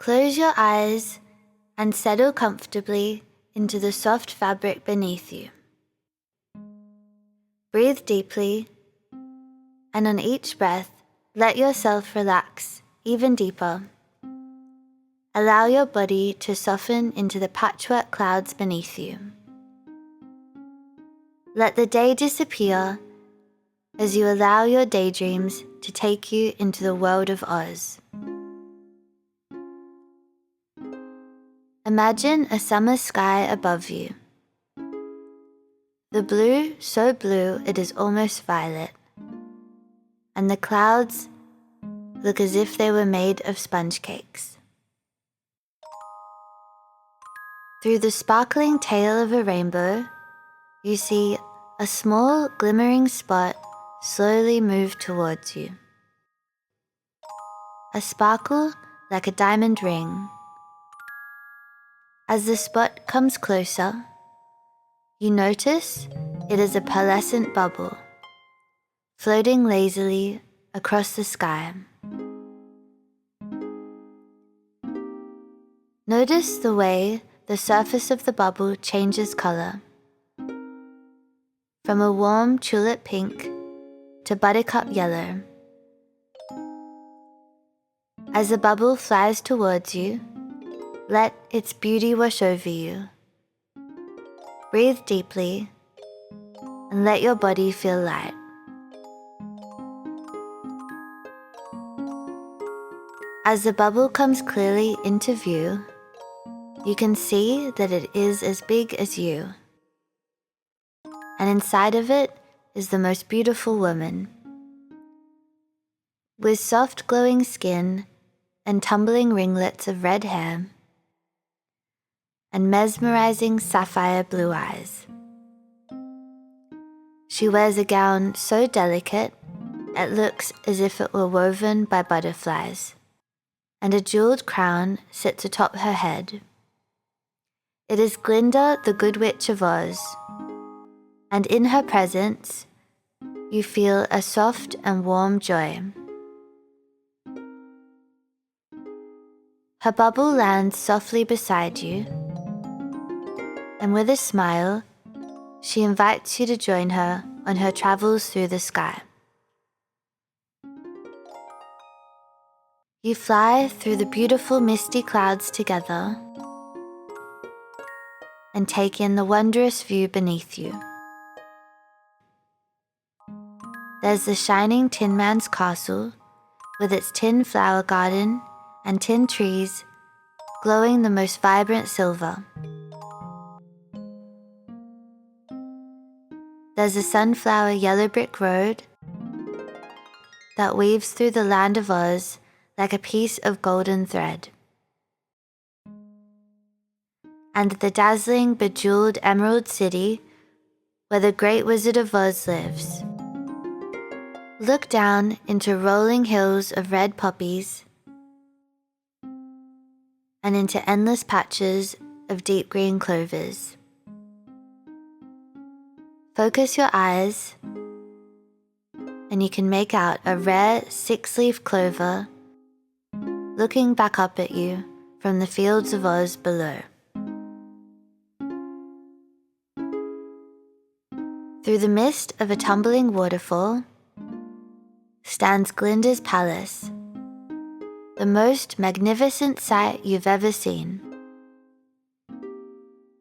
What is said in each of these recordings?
Close your eyes and settle comfortably into the soft fabric beneath you. Breathe deeply, and on each breath, let yourself relax even deeper. Allow your body to soften into the patchwork clouds beneath you. Let the day disappear as you allow your daydreams to take you into the world of Oz. Imagine a summer sky above you. The blue so blue it is almost violet, and the clouds look as if they were made of sponge cakes. Through the sparkling tail of a rainbow, you see a small glimmering spot slowly move towards you. A sparkle like a diamond ring. As the spot comes closer, you notice it is a pearlescent bubble, floating lazily across the sky. Notice the way the surface of the bubble changes color, from a warm tulip pink to buttercup yellow. As the bubble flies towards you, let its beauty wash over you. Breathe deeply and let your body feel light. As the bubble comes clearly into view, you can see that it is as big as you. And inside of it is the most beautiful woman. With soft glowing skin and tumbling ringlets of red hair, and mesmerizing sapphire blue eyes. She wears a gown so delicate it looks as if it were woven by butterflies, and a jeweled crown sits atop her head. It is Glinda, the Good Witch of Oz, and in her presence, you feel a soft and warm joy. Her bubble lands softly beside you, and with a smile, she invites you to join her on her travels through the sky. You fly through the beautiful misty clouds together and take in the wondrous view beneath you. There's the shining Tin Man's castle with its tin flower garden and tin trees glowing the most vibrant silver. There's a sunflower yellow brick road that weaves through the land of Oz like a piece of golden thread. And the dazzling, bejeweled Emerald City where the Great Wizard of Oz lives. Look down into rolling hills of red poppies and into endless patches of deep green clovers. Focus your eyes, and you can make out a rare 6-leaf clover looking back up at you from the fields of Oz below. Through the mist of a tumbling waterfall stands Glinda's palace, the most magnificent sight you've ever seen.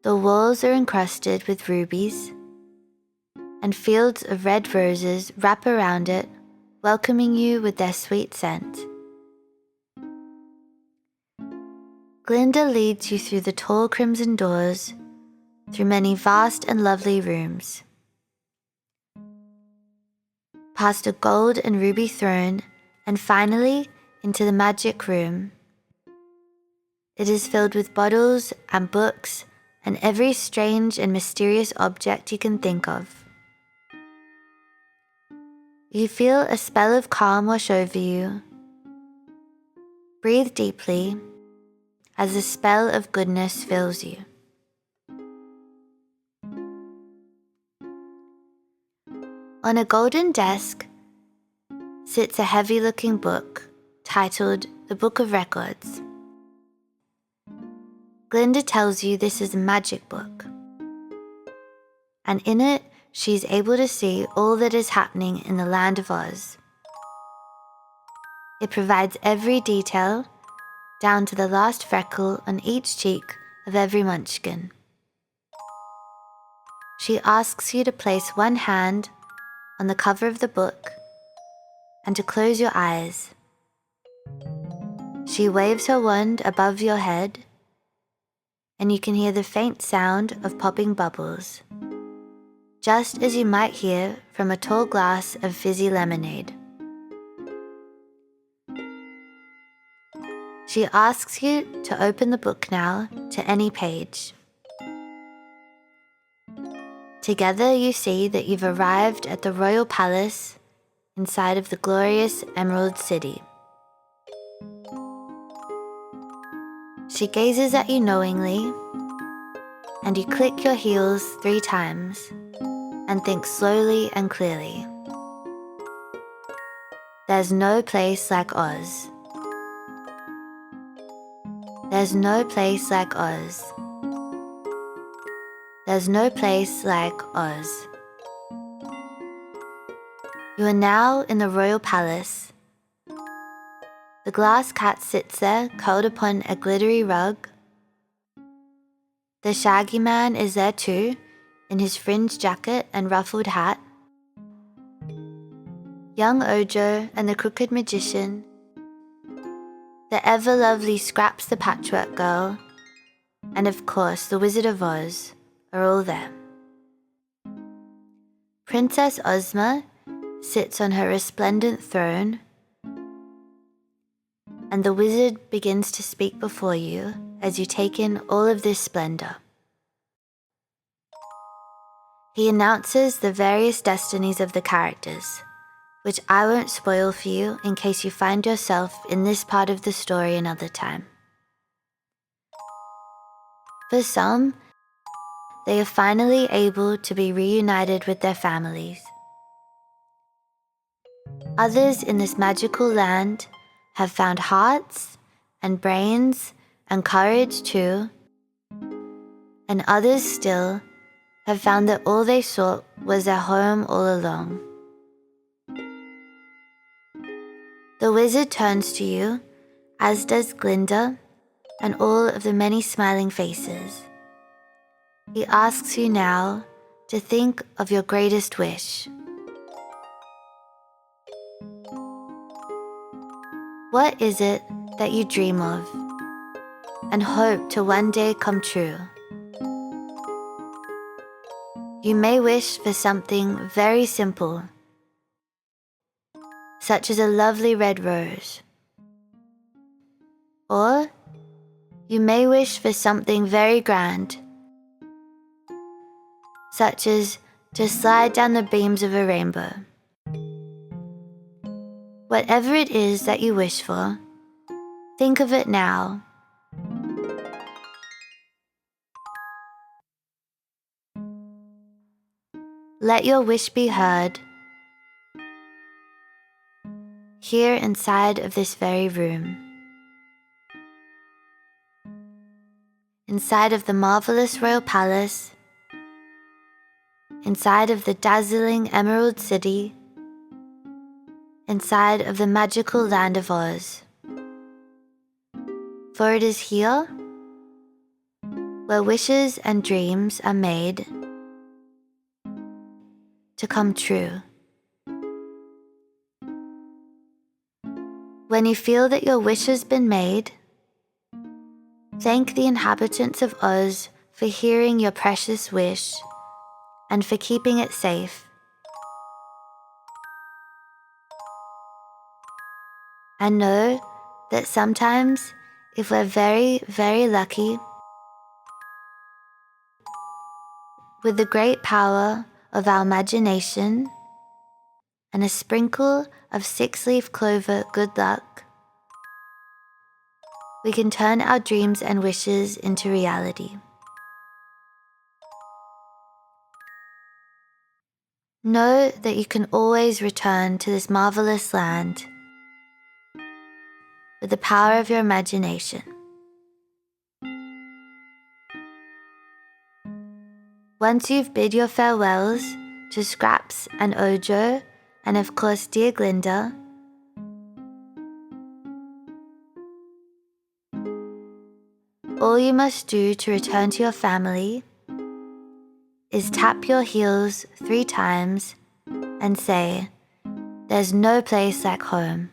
The walls are encrusted with rubies, and fields of red roses wrap around it, welcoming you with their sweet scent. Glinda leads you through the tall crimson doors, through many vast and lovely rooms, past a gold and ruby throne, and finally into the magic room. It is filled with bottles and books and every strange and mysterious object you can think of. You feel a spell of calm wash over you. Breathe deeply as a spell of goodness fills you. On a golden desk – 'Sits a heavy-looking book titled The Book of Records. Glinda tells you this is a magic book, and in it, she is able to see all that is happening in the land of Oz. It provides every detail, down to the last freckle on each cheek of every munchkin. She asks you to place one hand on the cover of the book and to close your eyes. She waves her wand above your head, and you can hear the faint sound of popping bubbles, just as you might hear from a tall glass of fizzy lemonade. She asks you to open the book now to any page. Together you see that you've arrived at the royal palace inside of the glorious Emerald City. She gazes at you knowingly, and you click your heels 3 times and think slowly and clearly. There's no place like Oz. There's no place like Oz. There's no place like Oz. You are now in the royal palace. The glass cat sits there, curled upon a glittery rug. The Shaggy Man is there too, in his fringed jacket and ruffled hat. Young Ojo and the Crooked Magician, the ever-lovely Scraps the Patchwork Girl, and of course the Wizard of Oz are all there. Princess Ozma sits on her resplendent throne, and the wizard begins to speak before you as you take in all of this splendor. He announces the various destinies of the characters, which I won't spoil for you in case you find yourself in this part of the story another time. For some, they are finally able to be reunited with their families. Others in this magical land have found hearts and brains and courage too, and others still have found that all they sought was their home all along. The wizard turns to you, as does Glinda and all of the many smiling faces. He asks you now to think of your greatest wish. What is it that you dream of and hope to one day come true? You may wish for something very simple, such as a lovely red rose. Or you may wish for something very grand, such as to slide down the beams of a rainbow. Whatever it is that you wish for, think of it now. Let your wish be heard here inside of this very room. Inside of the marvelous royal palace, inside of the dazzling Emerald City, inside of the magical land of Oz. For it is here where wishes and dreams are made to come true. When you feel that your wish has been made, thank the inhabitants of Oz for hearing your precious wish and for keeping it safe. And know that sometimes, if we're very, very lucky, with the great power of our imagination and a sprinkle of 6-leaf clover good luck, we can turn our dreams and wishes into reality. Know that you can always return to this marvelous land with the power of your imagination. Once you've bid your farewells to Scraps and Ojo, and of course dear Glinda, all you must do to return to your family is tap your heels 3 times and say, "There's no place like home."